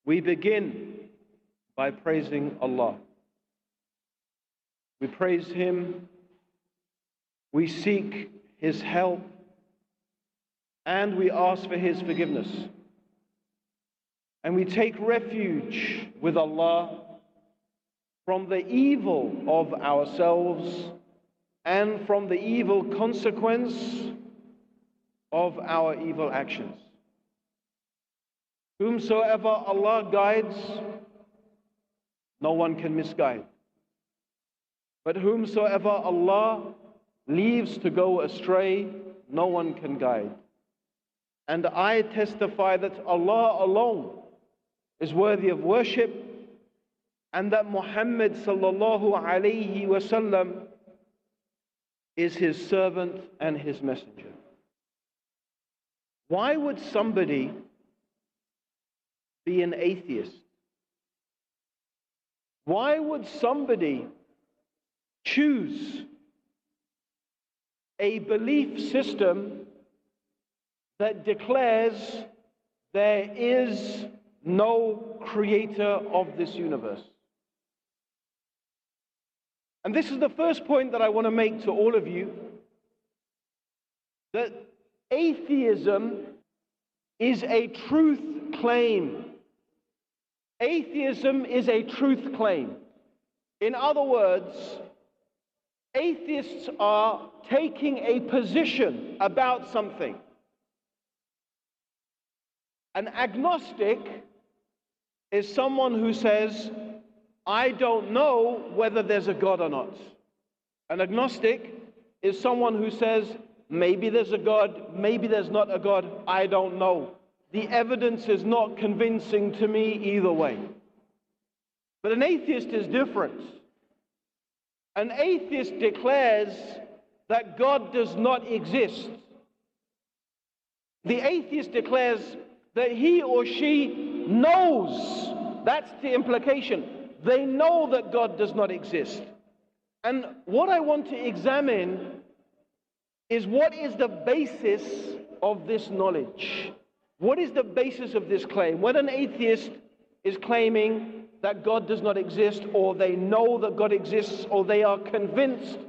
We begin by praising Allah. We praise Him, we seek His help, and we ask for His forgiveness. And we take refuge with Allah from the evil of ourselves and from the evil consequence of our evil actions. Whomsoever Allah guides, no one can misguide. But whomsoever Allah leaves to go astray, no one can guide. And I testify that Allah alone is worthy of worship, and that Muhammad sallallahu alayhi wasallam is His servant and His messenger. Why would somebody be an atheist? Why would somebody choose a belief system that declares there is no creator of this universe? And this is the first point that I want to make to all of you, that atheism is a truth claim. Atheism is a truth claim. In other words, atheists are taking a position about something. An agnostic is someone who says, I don't know whether there's a God or not. An agnostic is someone who says, maybe there's a God, maybe there's not a God, I don't know. The evidence is not convincing to me either way. But an atheist is different. An atheist declares that God does not exist. The atheist declares that he or she knows. That's the implication. They know that God does not exist. And what I want to examine is, what is the basis of this knowledge? What is the basis of this claim? When an atheist is claiming that God does not exist, or they know that God exists, or they are convinced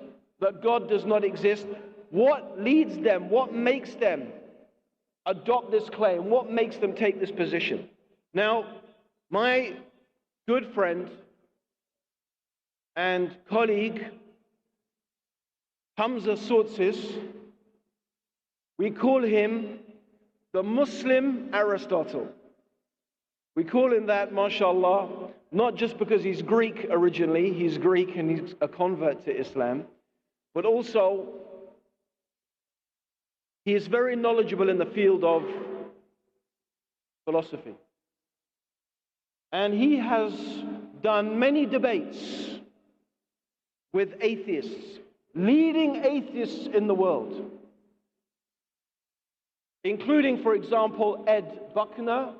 that God does not exist, what leads them, what makes them adopt this claim? What makes them take this position? Now, my good friend and colleague, Hamza Sources, we call him the Muslim Aristotle. We call him that, mashallah, not just because he's Greek originally, he's Greek and he's a convert to Islam, but also he is very knowledgeable in the field of philosophy. And he has done many debates with atheists, leading atheists in the world, including, for example, Ed Buckner,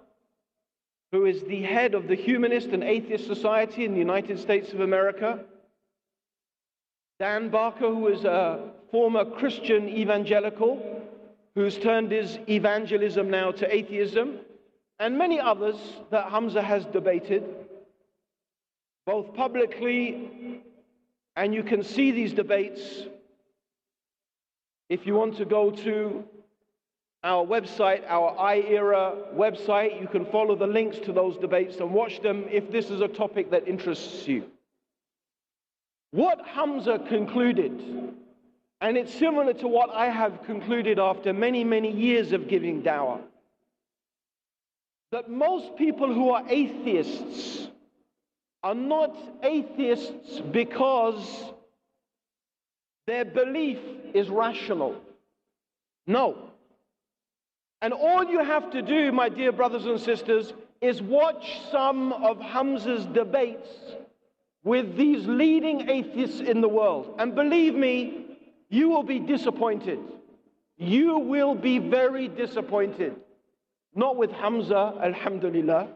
who is the head of the Humanist and Atheist Society in the United States of America, Dan Barker, who is a former Christian evangelical, who's turned his evangelism now to atheism, and many others that Hamza has debated, both publicly, and you can see these debates if you want to go to our website, our iEra website. You can follow the links to those debates and watch them if this is a topic that interests you. What Hamza concluded, and it's similar to what I have concluded after many, many years of giving dawah, that most people who are atheists are not atheists because their belief is rational. No. And all you have to do, my dear brothers and sisters, is watch some of Hamza's debates with these leading atheists in the world. And believe me, you will be disappointed. You will be very disappointed. Not with Hamza, alhamdulillah,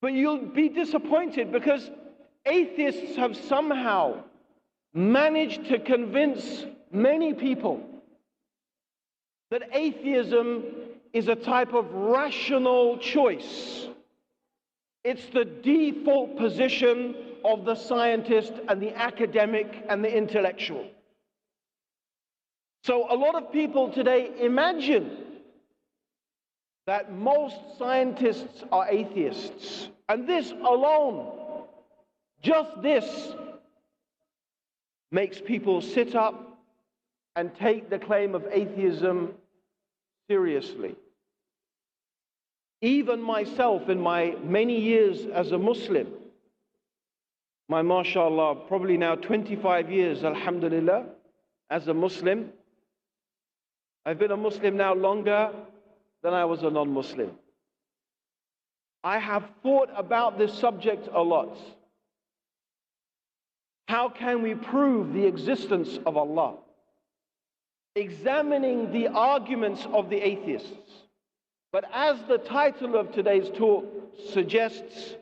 but you'll be disappointed because atheists have somehow managed to convince many people that atheism is a type of rational choice. It's the default position of the scientist and the academic and the intellectual. So a lot of people today imagine that most scientists are atheists. And this alone, just this, makes people sit up and take the claim of atheism seriously. Even myself, in my many years as a Muslim, my mashallah, probably now 25 years, alhamdulillah, as a Muslim. I've been a Muslim now longer than I was a non-Muslim. I have thought about this subject a lot. How can we prove the existence of Allah? Examining the arguments of the atheists. But as the title of today's talk suggests,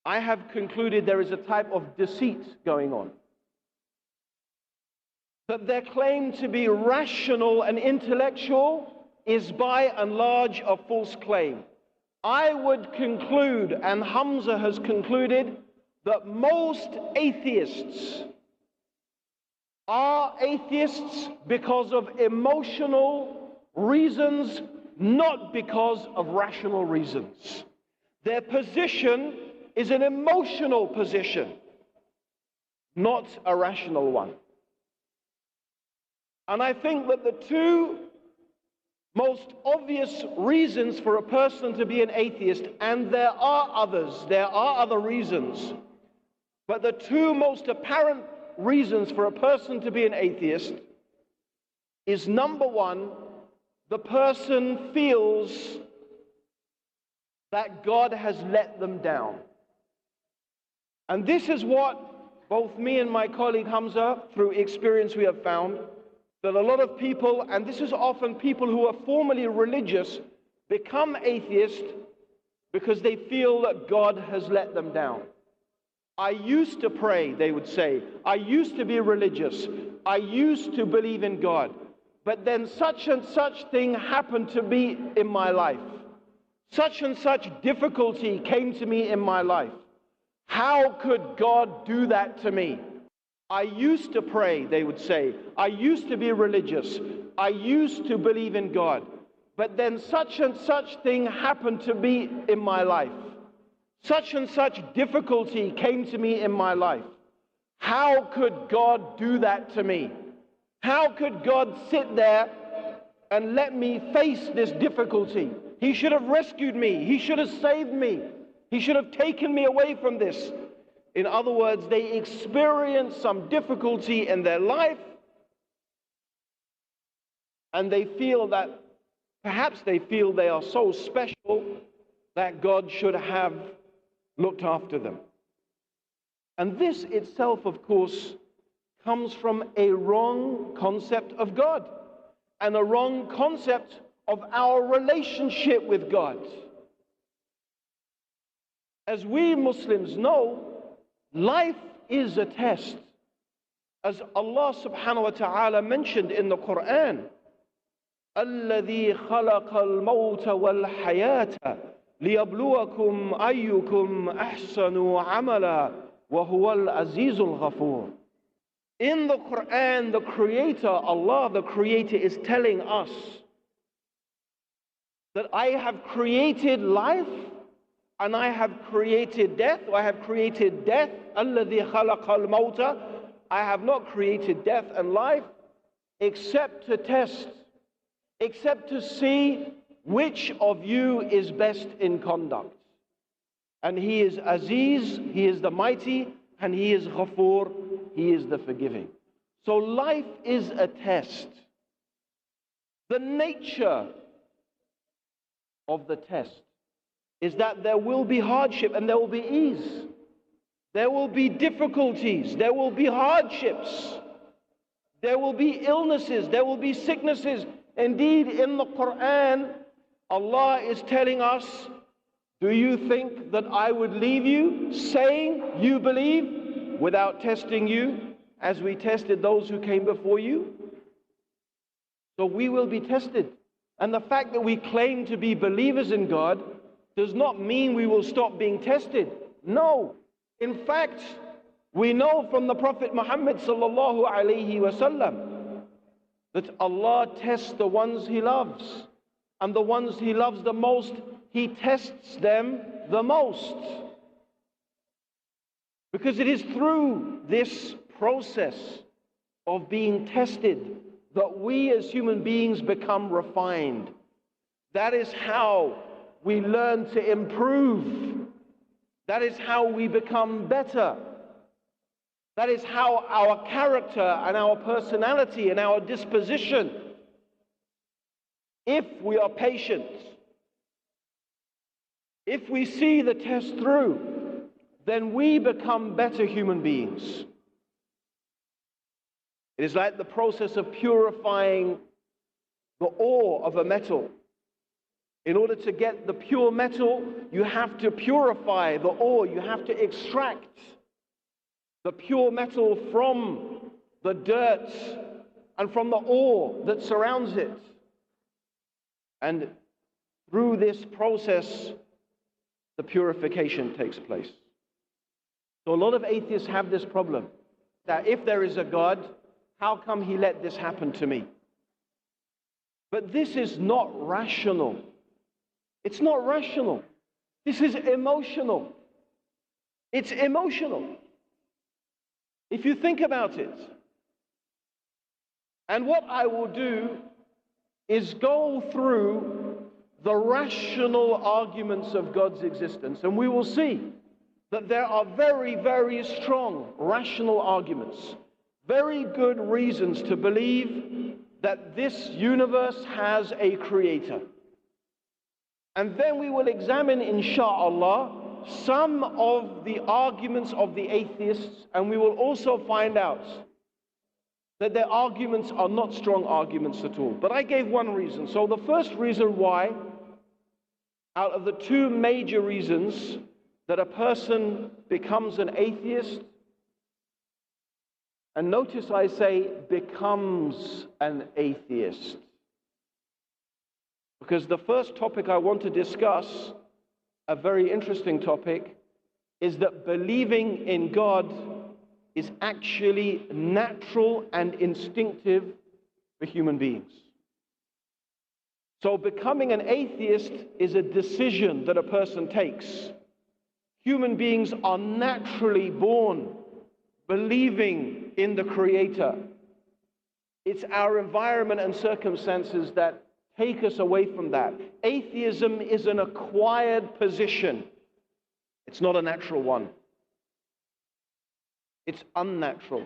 I have concluded there is a type of deceit going on. That their claim to be rational and intellectual is by and large a false claim. I would conclude, and Hamza has concluded, that most atheists are atheists because of emotional reasons, not because of rational reasons. Their position is an emotional position, not a rational one. And I think that the two most obvious reasons for a person to be an atheist, and there are other reasons, but the two most apparent reasons for a person to be an atheist is, number one, the person feels that God has let them down. And this is what both me and my colleague Hamza, through experience, we have found, that a lot of people, and this is often people who are formerly religious, become atheist because they feel that God has let them down. I used to pray, they would say. I used to be religious. I used to believe in God. But then such and such thing happened to me in my life. Such and such difficulty came to me in my life. How could God do that to me? I used to pray, they would say. I used to be religious. I used to believe in God. But then such and such thing happened to me in my life. Such and such difficulty came to me in my life. How could God do that to me? How could God sit there and let me face this difficulty? He should have rescued me. He should have saved me. He should have taken me away from this. In other words, they experience some difficulty in their life, and they feel that, perhaps they feel they are so special that God should have looked after them. And this itself, of course, comes from a wrong concept of God and a wrong concept of our relationship with God. As we Muslims know, life is a test. As Allah subhanahu wa ta'ala mentioned in the Quran, الَّذِي خَلَقَ الْمَوْتَ وَالْحَيَاةَ لِيَبْلُوَكُمْ أَيُّكُمْ أَحْسَنُ عَمَلًا وَهُوَ الْعَزِيزُ الْغَفُورُ. In the Quran, the Creator, Allah the Creator, is telling us that I have created life and I have created death. I have created death. الَّذِي خَلَقَ الْمَوْتَ. I have not created death and life except to test, except to see which of you is best in conduct. And He is Aziz, He is the mighty, and He is Ghafoor, He is the forgiving. So life is a test. The nature of the test is that there will be hardship and there will be ease. There will be difficulties, there will be hardships, there will be illnesses, there will be sicknesses. Indeed, in the Quran, Allah is telling us, do you think that I would leave you saying you believe without testing you as we tested those who came before you? So we will be tested. And the fact that we claim to be believers in God does not mean we will stop being tested. No. In fact, we know from the Prophet Muhammad sallallahu alaihi wasallam that Allah tests the ones He loves, and the ones He loves the most, He tests them the most. Because it is through this process of being tested that we as human beings become refined. That is how we learn to improve. That is how we become better. That is how our character and our personality and our disposition, if we are patient, if we see the test through, then we become better human beings. It is like the process of purifying the ore of a metal. In order to get the pure metal, you have to purify the ore. You have to extract the pure metal from the dirt and from the ore that surrounds it. And through this process, the purification takes place. So a lot of atheists have this problem, that if there is a God, how come He let this happen to me? But this is not rational. It's not rational. This is emotional. It's emotional. If you think about it. And what I will do is go through the rational arguments of God's existence, and we will see that there are very, very strong rational arguments, very good reasons to believe that this universe has a creator. And then we will examine, insha'Allah, some of the arguments of the atheists, and we will also find out that their arguments are not strong arguments at all. But I gave one reason. So the first reason why, out of the two major reasons that a person becomes an atheist, and notice I say becomes an atheist, because the first topic I want to discuss, a very interesting topic, is that believing in God is actually natural and instinctive for human beings. So becoming an atheist is a decision that a person takes. Human beings are naturally born believing in the Creator. It's our environment and circumstances that take us away from that. Atheism is an acquired position. It's not a natural one. It's unnatural.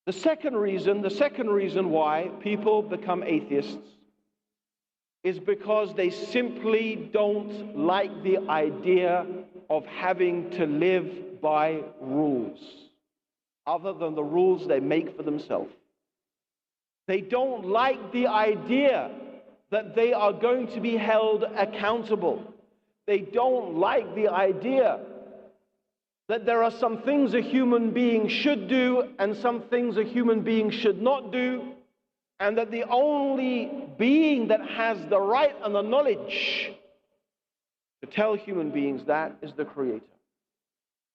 The second reason why people become atheists is because they simply don't like the idea of having to live by rules, other than the rules they make for themselves. They don't like the idea that they are going to be held accountable. They don't like the idea that there are some things a human being should do and some things a human being should not do, and that the only being that has the right and the knowledge to tell human beings that is the Creator.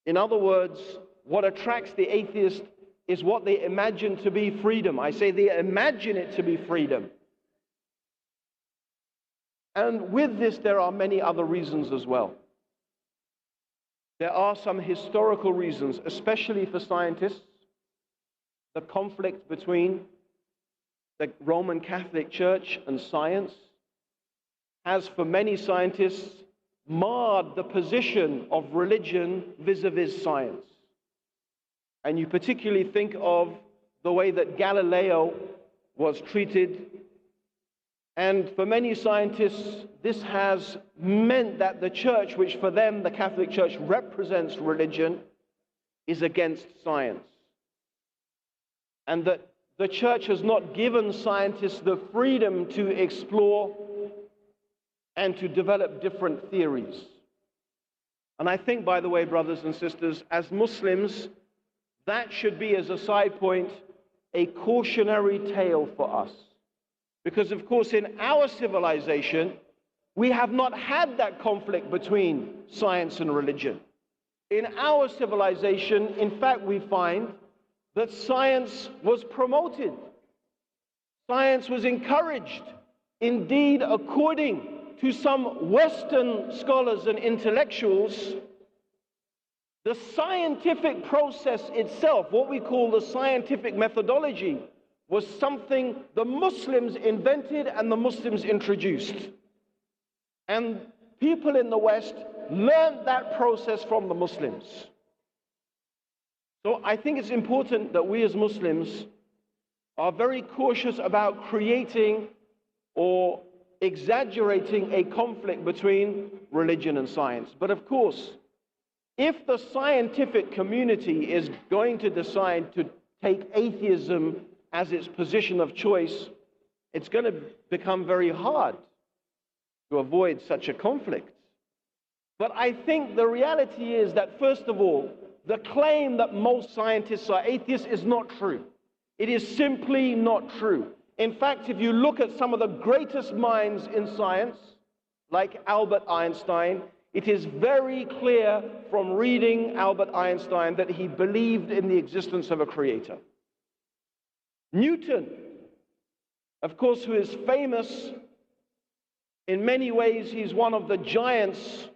In other words, what attracts the atheist is what they imagine to be freedom. I say they imagine it to be freedom. And with this, there are many other reasons as well. There are some historical reasons, especially for scientists. The conflict between the Roman Catholic Church and science has, for many scientists, marred the position of religion vis-a-vis science. And you particularly think of the way that Galileo was treated. And for many scientists, this has meant that the church, which for them, the Catholic Church, represents religion, is against science. And that the church has not given scientists the freedom to explore and to develop different theories. And I think, by the way, brothers and sisters, as Muslims, that should be, as a side point, a cautionary tale for us. Because, of course, in our civilization, We have not had that conflict between science and religion. In our civilization, in fact, we find that science was promoted. Science was encouraged. Indeed, according to some Western scholars and intellectuals, the scientific process itself, what we call the scientific methodology, was something the Muslims invented and the Muslims introduced. And people in the West learned that process from the Muslims. So I think it's important that we as Muslims are very cautious about creating or exaggerating a conflict between religion and science. But of course, if the scientific community is going to decide to take atheism as its position of choice, it's going to become very hard to avoid such a conflict. But I think the reality is that, first of all, the claim that most scientists are atheists is not true. It is simply not true. In fact, if you look at some of the greatest minds in science, like Albert Einstein, it is very clear from reading Albert Einstein that he believed in the existence of a creator. Newton, of course, who is famous, in many ways he's one of the giants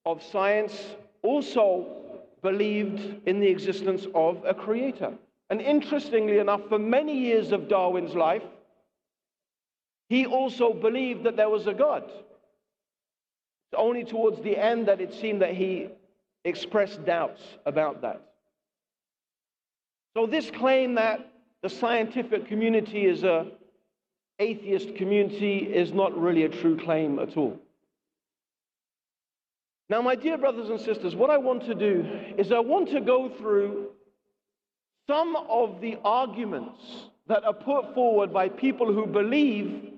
of science, also believed in the existence of a creator. And interestingly enough, for many years of Darwin's life, he also believed that there was a God. It's only towards the end that it seemed that he expressed doubts about that. So this claim that the scientific community is an atheist community is not really a true claim at all. Now, my dear brothers and sisters, what I want to do is I want to go through some of the arguments that are put forward by people who believe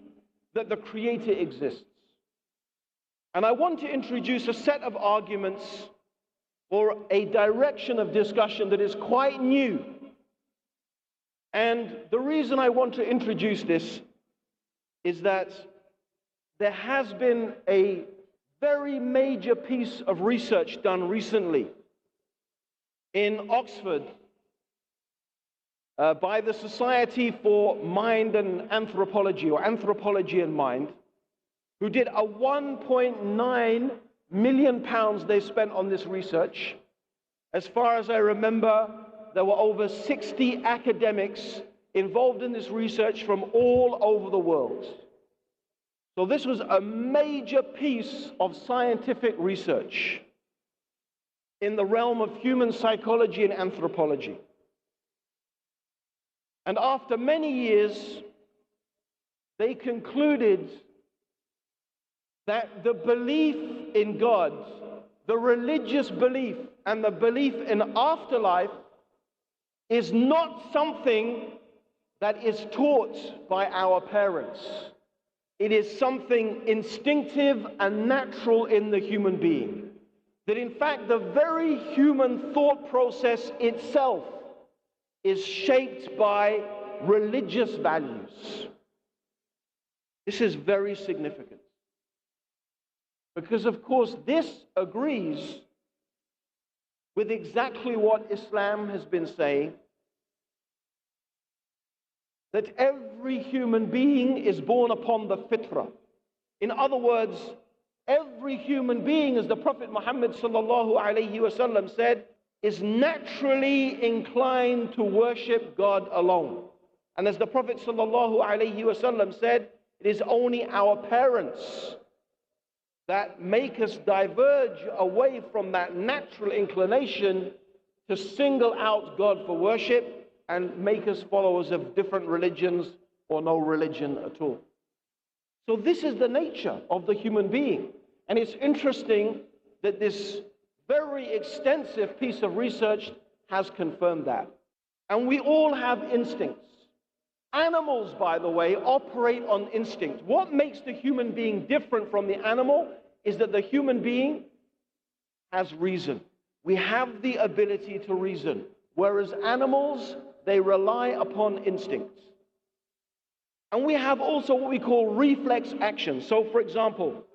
that the Creator exists. And I want to introduce a set of arguments or a direction of discussion that is quite new. And the reason I want to introduce this is that there has been a very major piece of research done recently in Oxford by the Society for Mind and Anthropology, or Anthropology and Mind, who did a £1.9 million they spent on this research. As far as I remember, there were over 60 academics involved in this research from all over the world. So this was a major piece of scientific research in the realm of human psychology and anthropology. And after many years, they concluded that the belief in God, the religious belief, and the belief in afterlife is not something that is taught by our parents. It is something instinctive and natural in the human being. That in fact, the very human thought process itself is shaped by religious values. This is very significant. Because, of course, this agrees with exactly what Islam has been saying, that every human being is born upon the fitrah. In other words, every human being, as the Prophet Muhammad sallallahu alaihi wasallam said, is naturally inclined to worship God alone. And as the Prophet sallallahu alaihi wasallam said, it is only our parents that make us diverge away from that natural inclination to single out God for worship and make us followers of different religions or no religion at all. So this is the nature of the human being. And it's interesting that this very extensive piece of research has confirmed that. And we all have instincts. Animals, by the way, operate on instinct. What makes the human being different from the animal is that the human being has reason. We have the ability to reason, whereas animals, they rely upon instincts. And we have also what we call reflex action. So, for example,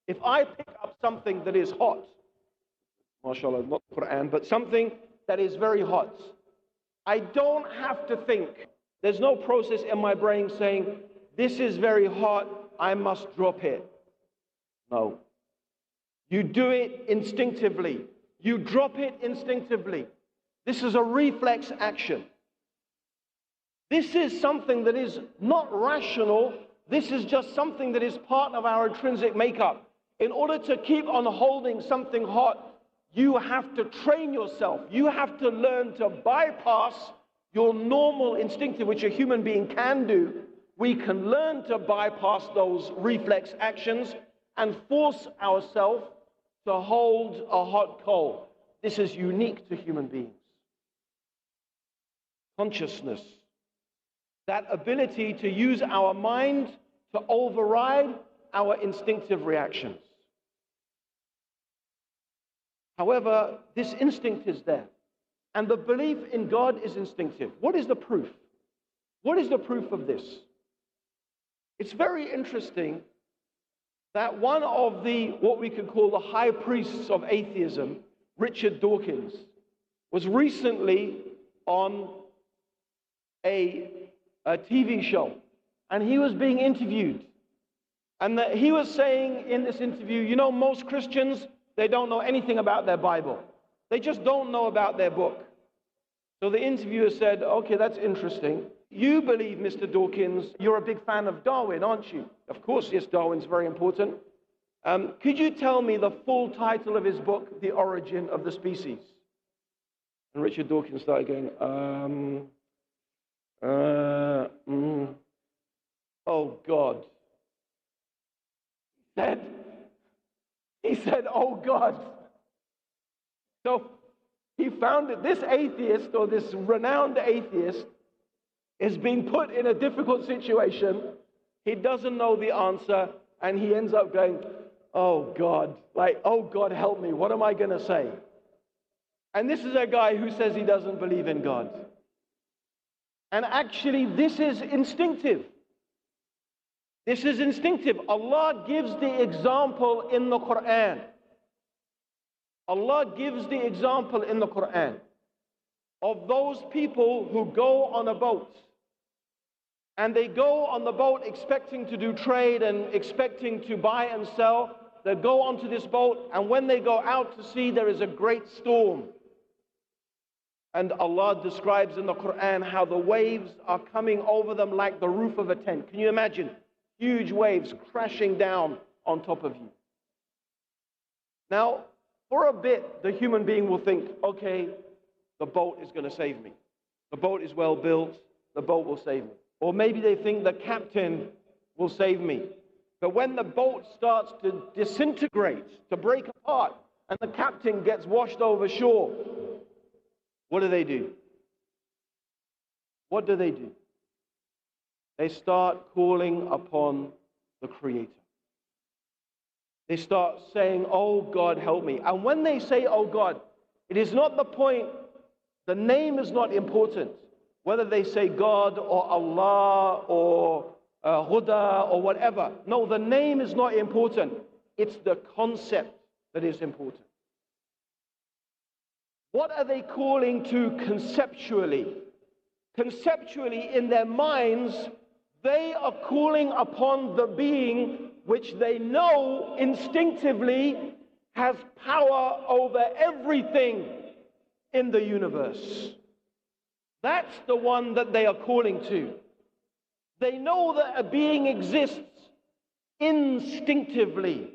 If I pick up something that is hot, mashallah, not Quran, but something that is very hot, I don't have to think. There's no process in my brain saying, this is very hot, I must drop it. No. You do it instinctively. You drop it instinctively. This is a reflex action. This is something that is not rational. This is just something that is part of our intrinsic makeup. In order to keep on holding something hot, you have to train yourself. You have to learn to bypass your normal instinctive, which a human being can do. We can learn to bypass those reflex actions and force ourselves to hold a hot coal. This is unique to human beings. Consciousness, that ability to use our mind to override our instinctive reactions. However, this instinct is there, and the belief in God is instinctive. What is the proof? What is the proof of this? It's very interesting that one of the, what we could call the high priests of atheism, Richard Dawkins, was recently on a TV show, and he was being interviewed. And he was saying in this interview, you know, most Christians, they don't know anything about their Bible. They just don't know about their book. So the interviewer said, okay, that's interesting. You believe, Mr. Dawkins, you're a big fan of Darwin, aren't you? Of course, yes, Darwin's very important. Could you tell me the full title of his book, The Origin of the Species? And Richard Dawkins started going, oh God. He said, oh God. So he found that this atheist, or this renowned atheist, is being put in a difficult situation. He doesn't know the answer, and he ends up going, oh God, like, oh God, help me. What am I going to say? And this is a guy who says he doesn't believe in God. And actually, this is instinctive. This is instinctive. Allah gives the example in the Quran. Allah gives the example in the Quran of those people who go on a boat. And they go on the boat expecting to do trade and expecting to buy and sell. They go onto this boat, and when they go out to sea, there is a great storm. And Allah describes in the Quran how the waves are coming over them like the roof of a tent. Can you imagine? Huge waves crashing down on top of you. Now, for a bit, the human being will think, okay, the boat is going to save me. The boat is well built. The boat will save me. Or maybe they think the captain will save me. But when the boat starts to disintegrate, to break apart, and the captain gets washed over shore, what do? What do? They start calling upon the Creator. They start saying, oh God, help me. And when they say, oh God, it is not the point, the name is not important. Whether they say God or Allah or Huda or whatever. No, the name is not important. It's the concept that is important. What are they calling to conceptually? Conceptually, in their minds, they are calling upon the being which they know instinctively has power over everything in the universe. That's the one that they are calling to. They know that a being exists instinctively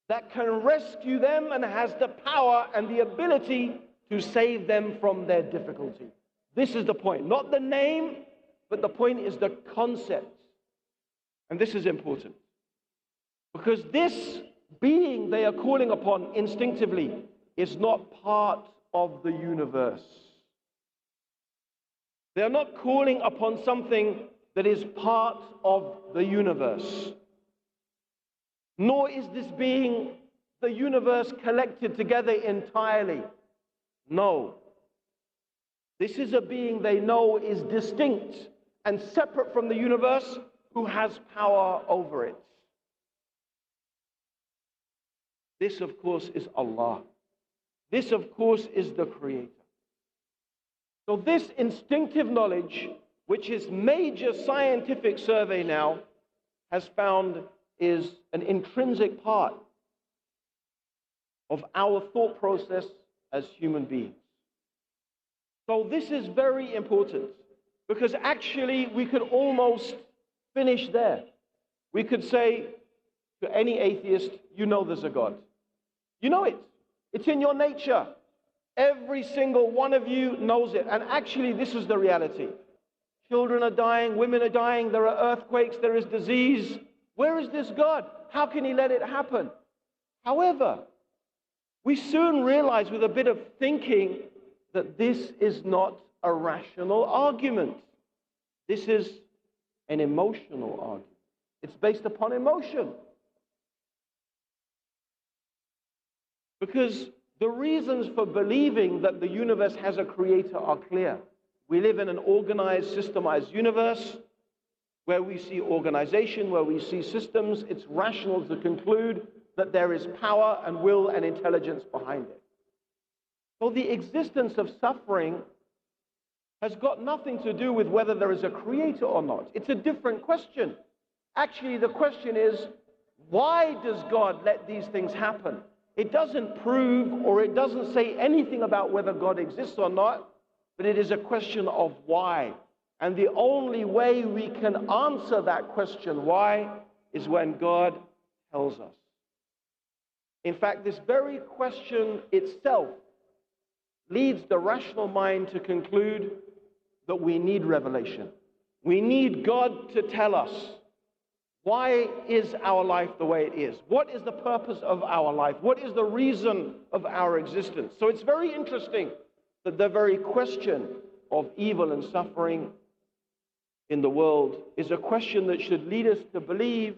that can rescue them and has the power and the ability to save them from their difficulty. This is the point. Not the name, but the point is the concept. And this is important. Because this being they are calling upon instinctively is not part of the universe. They are not calling upon something that is part of the universe. Nor is this being the universe collected together entirely. No. This is a being they know is distinct and separate from the universe, who has power over it. This, of course, is Allah. This, of course, is the Creator. So this instinctive knowledge, which is major scientific survey now, has found is an intrinsic part of our thought process as human beings. So this is very important, because actually we could almost finish there. We could say to any atheist, you know there's a God. You know it. It's in your nature. Every single one of you knows it. And actually this is the reality. Children are dying, women are dying, there are earthquakes, there is disease. Where is this God? How can he let it happen? However, we soon realize with a bit of thinking that this is not a rational argument. This is an emotional argument. It's based upon emotion. Because the reasons for believing that the universe has a creator are clear. We live in an organized, systemized universe where we see organization, where we see systems. It's rational to conclude that there is power and will and intelligence behind it. So the existence of suffering has got nothing to do with whether there is a creator or not. It's a different question. Actually, the question is, why does God let these things happen? It doesn't prove or it doesn't say anything about whether God exists or not, but it is a question of why. And the only way we can answer that question, why, is when God tells us. In fact, this very question itself leads the rational mind to conclude that we need revelation. We need God to tell us, why is our life the way it is? What is the purpose of our life? What is the reason of our existence? So it's very interesting that the very question of evil and suffering in the world is a question that should lead us to believe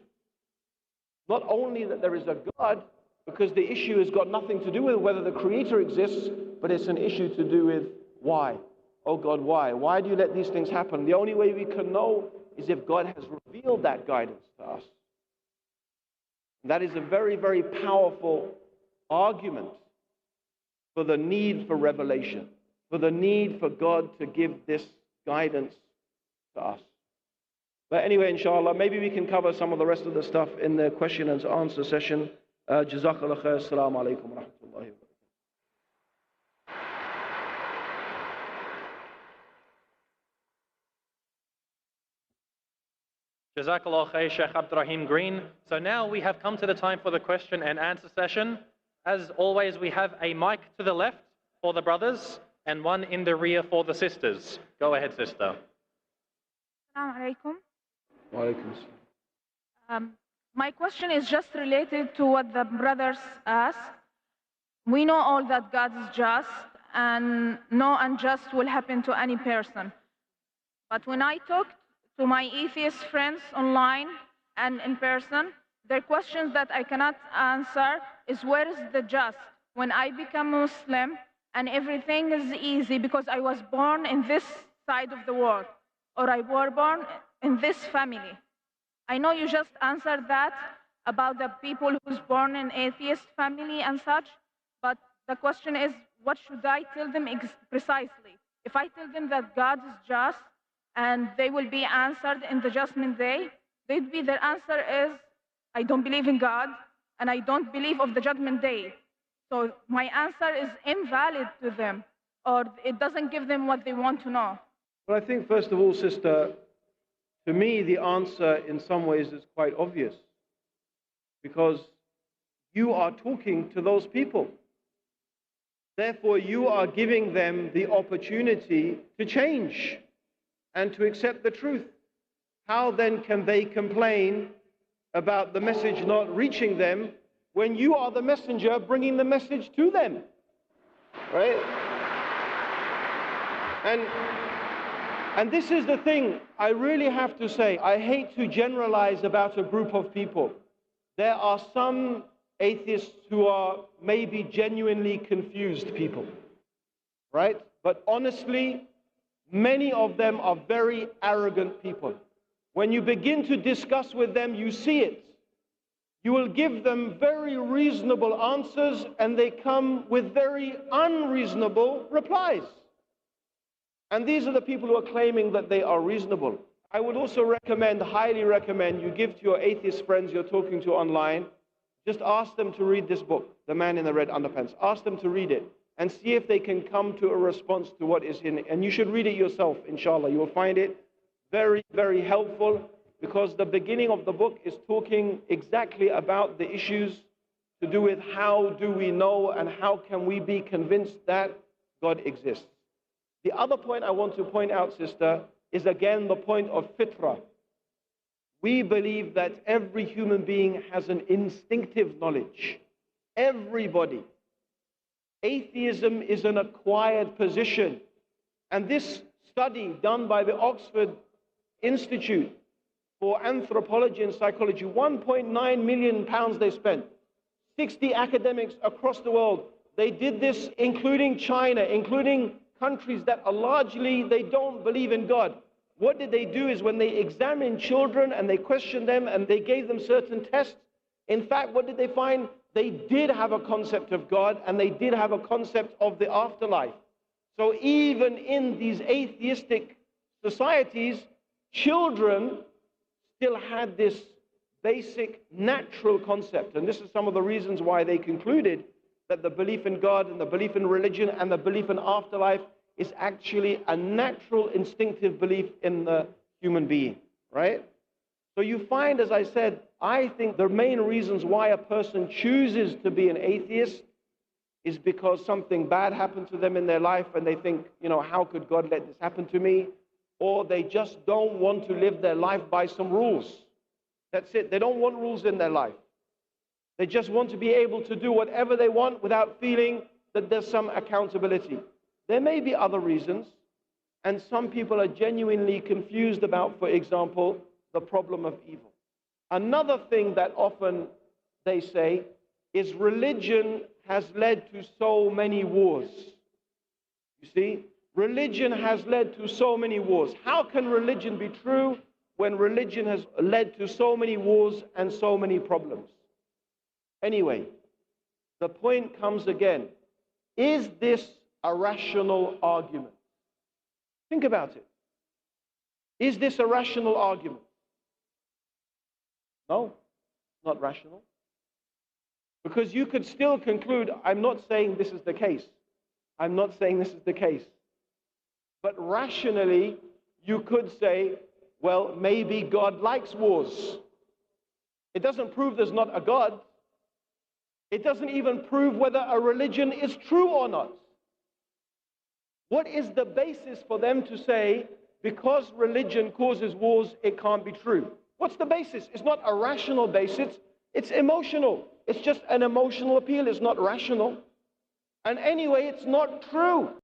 not only that there is a God, because the issue has got nothing to do with whether the Creator exists, but it's an issue to do with why. Oh God, why? Why do you let these things happen? The only way we can know is if God has revealed that guidance to us. That is a very, very powerful argument for the need for revelation, for the need for God to give this guidance to us. But anyway, inshallah, maybe we can cover some of the rest of the stuff in the question and answer session. Jazakallah khair. Assalamu alaikum wa rahmatullahi wa barakatuh. Jazakallah khair, Sheikh Abdurrahim Green. So now we have come to the time for the question and answer session. As always, we have a mic to the left for the brothers and one in the rear for the sisters. Go ahead, sister. Assalamu alaikum. Wa alaikum assalam. My question is just related to what the brothers asked. We know all that God is just and no unjust will happen to any person. But when I talked to my atheist friends online and in person, their questions that I cannot answer is, where is the just? When I become Muslim and everything is easy because I was born in this side of the world, or I was born in this family. I know you just answered that about the people who's born in atheist family and such, but the question is, what should I tell them precisely? If I tell them that God is just and they will be answered in the judgment day, their answer is, I don't believe in God and I don't believe of the judgment day. So my answer is invalid to them, or it doesn't give them what they want to know. Well, I think first of all, sister, to me, the answer in some ways is quite obvious, because you are talking to those people. Therefore, you are giving them the opportunity to change and to accept the truth. How then can they complain about the message not reaching them when you are the messenger bringing the message to them? Right? And this is the thing I really have to say. I hate to generalize about a group of people. There are some atheists who are maybe genuinely confused people, right? But honestly, many of them are very arrogant people. When you begin to discuss with them, you see it. You will give them very reasonable answers, and they come with very unreasonable replies. And these are the people who are claiming that they are reasonable. I would also recommend, highly recommend, you give to your atheist friends you're talking to online, just ask them to read this book, The Man in the Red Underpants. Ask them to read it and see if they can come to a response to what is in it. And you should read it yourself, inshallah. You will find it very, very helpful, because the beginning of the book is talking exactly about the issues to do with how do we know and how can we be convinced that God exists. The other point I want to point out, sister, is again the point of fitrah. We believe that every human being has an instinctive knowledge. Everybody. Atheism is an acquired position. And this study done by the Oxford Institute for Anthropology and Psychology, 1.9 million pounds they spent. 60 academics across the world. They did this including China, including countries that are largely, they don't believe in God. What did they do is when they examined children and they questioned them and they gave them certain tests, in fact, what did they find? They did have a concept of God, and they did have a concept of the afterlife. So even in these atheistic societies, children still had this basic natural concept. And this is some of the reasons why they concluded that the belief in God and the belief in religion and the belief in afterlife is actually a natural, instinctive belief in the human being, right? So you find, as I said, I think the main reasons why a person chooses to be an atheist is because something bad happened to them in their life and they think, how could God let this happen to me? Or they just don't want to live their life by some rules. That's it. They don't want rules in their life. They just want to be able to do whatever they want without feeling that there's some accountability. There may be other reasons, and some people are genuinely confused about, for example, the problem of evil. Another thing that often they say is religion has led to so many wars. You see, religion has led to so many wars. How can religion be true when religion has led to so many wars and so many problems? Anyway, the point comes again. Is this a rational argument? Think about it. Is this a rational argument? No, not rational. Because you could still conclude, I'm not saying this is the case. I'm not saying this is the case. But rationally, you could say, well, maybe God likes wars. It doesn't prove there's not a God. It doesn't even prove whether a religion is true or not. What is the basis for them to say, because religion causes wars, it can't be true? What's the basis? It's not a rational basis. It's emotional. It's just an emotional appeal. It's not rational. And anyway, it's not true.